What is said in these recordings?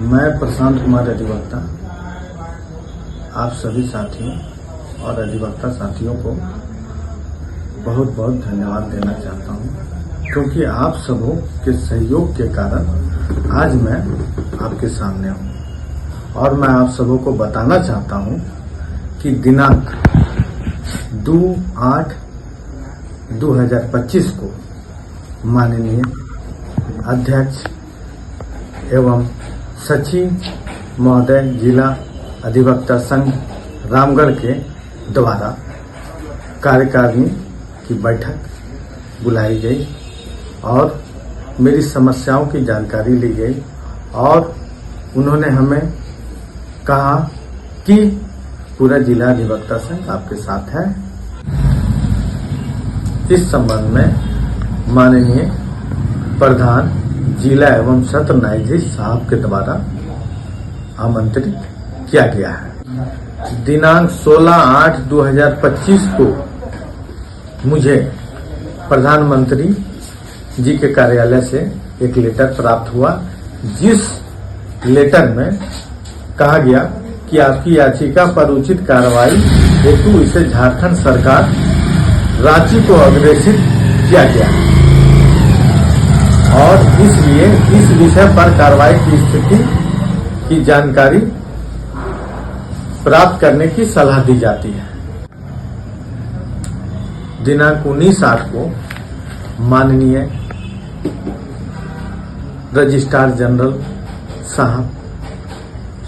मैं प्रशांत कुमार अधिवक्ता आप सभी साथियों और अधिवक्ता साथियों को बहुत बहुत धन्यवाद देना चाहता हूं, क्योंकि आप सबों के सहयोग के कारण आज मैं आपके सामने हूं। और मैं आप सबों को बताना चाहता हूं कि दिनांक 2/8/2025 को माननीय अध्यक्ष एवं सचिव महोदय जिला अधिवक्ता संघ रामगढ़ के द्वारा कार्यकारिणी की बैठक बुलाई गई और मेरी समस्याओं की जानकारी ली गई और उन्होंने हमें कहा कि पूरा जिला अधिवक्ता संघ आपके साथ है। इस संबंध में माननीय प्रधान जिला एवं सत्र न्यायाधीश साहब के द्वारा आमंत्रित किया गया है। दिनांक 16/8/2025 को मुझे प्रधानमंत्री जी के कार्यालय से एक लेटर प्राप्त हुआ, जिस लेटर में कहा गया कि आपकी याचिका पर उचित कार्रवाई हेतु इसे झारखंड सरकार रांची को अग्रेसित किया गया और इसलिए इस विषय पर कार्रवाई की स्थिति की जानकारी प्राप्त करने की सलाह दी जाती है। दिनांक 19/8 को माननीय रजिस्ट्रार जनरल साहब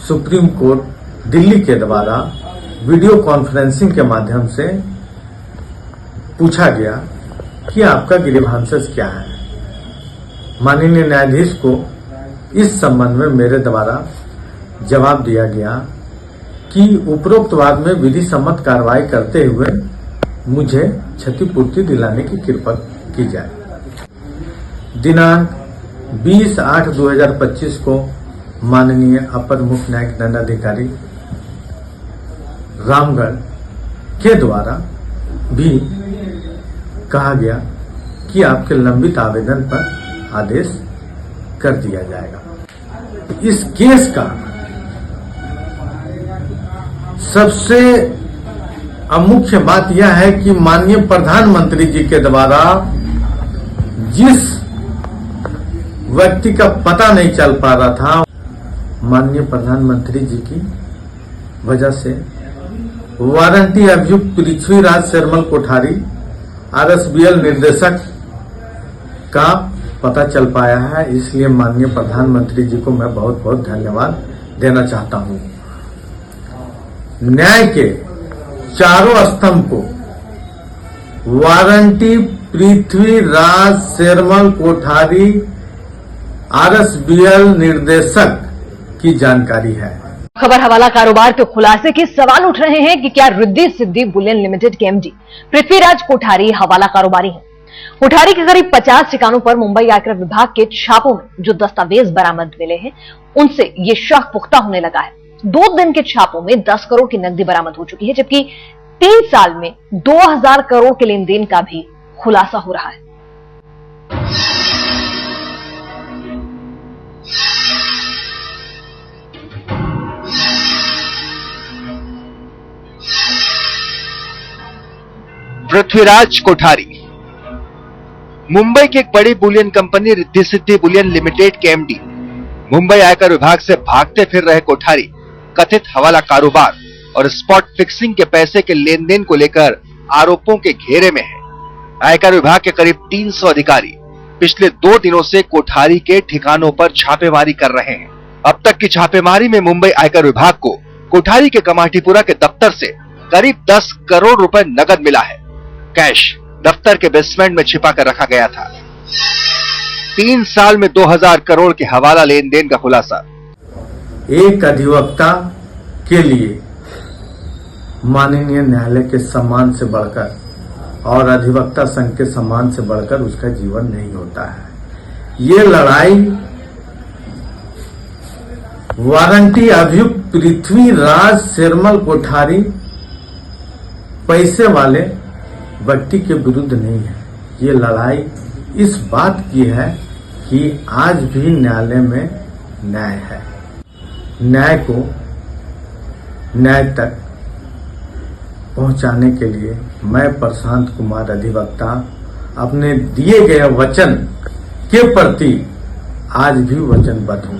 सुप्रीम कोर्ट दिल्ली के द्वारा वीडियो कॉन्फ्रेंसिंग के माध्यम से पूछा गया कि आपका ग्रीवांसेस क्या है। माननीय न्यायाधीश को इस संबंध में मेरे द्वारा जवाब दिया गया कि उपरोक्त वाद में विधि सम्मत कार्रवाई करते हुए मुझे क्षतिपूर्ति दिलाने की कृपा की जाए। दिनांक 20/8/2025 को माननीय अपर मुख्य न्यायिक दंडाधिकारी रामगढ़ के द्वारा भी कहा गया कि आपके लंबित आवेदन पर आदेश कर दिया जाएगा। इस केस का सबसे मुख्य बात यह है कि माननीय प्रधानमंत्री जी के द्वारा जिस व्यक्ति का पता नहीं चल पा रहा था, माननीय प्रधानमंत्री जी की वजह से वारंटी अभियुक्त पृथ्वीराज शर्मल कोठारी RSBL निर्देशक का पता चल पाया है। इसलिए माननीय प्रधानमंत्री जी को मैं बहुत बहुत धन्यवाद देना चाहता हूं। न्याय के चारों स्तंभ को वारंटी पृथ्वीराज शर्मल कोठारी RSBL निर्देशक की जानकारी है। खबर हवाला कारोबार के खुलासे के सवाल उठ रहे हैं कि क्या रिद्धि सिद्धि बुलियन लिमिटेड के MD पृथ्वीराज कोठारी हवाला कारोबारी हैं। कोठारी के करीब 50 ठिकानों पर मुंबई आयकर विभाग के छापों में जो दस्तावेज बरामद मिले हैं, उनसे ये शक पुख्ता होने लगा है। 2 दिन के छापों में 10 करोड़ की नकदी बरामद हो चुकी है, जबकि 3 साल में 2000 करोड़ के लेन देन का भी खुलासा हो रहा है। पृथ्वीराज कोठारी मुंबई की एक बड़ी Boolean company Riddhi Siddhi Boolean limited के MD मुंबई आयकर विभाग से भागते फिर रहे कोठारी कथित हवाला कारोबार और स्पॉट फिक्सिंग के पैसे के लेन देन को लेकर आरोपों के घेरे में है। आयकर विभाग के करीब 300 अधिकारी पिछले 2 दिनों से कोठारी के ठिकानों पर छापेमारी कर रहे हैं। अब तक की छापेमारी में मुंबई आयकर विभाग को कोठारी के कमाटीपुरा के दफ्तर से करीब 10 करोड़ रुपए नकद मिला है। कैश दफ्तर के बेसमेंट में छिपा कर रखा गया था। 3 साल में 2000 करोड़ के हवाला लेन देन का खुलासा। एक अधिवक्ता के लिए माननीय न्यायालय के सम्मान से बढ़कर और अधिवक्ता संघ के सम्मान से बढ़कर उसका जीवन नहीं होता है। ये लड़ाई वारंटी अभियुक्त पृथ्वीराज शर्मल कोठारी पैसे वाले व्यक्ति के विरुद्ध नहीं है। ये लड़ाई इस बात की है कि आज भी न्यायालय में न्याय है। न्याय को न्याय तक पहुंचाने के लिए मैं प्रशांत कुमार अधिवक्ता अपने दिए गए वचन के प्रति आज भी वचनबद्ध हूं।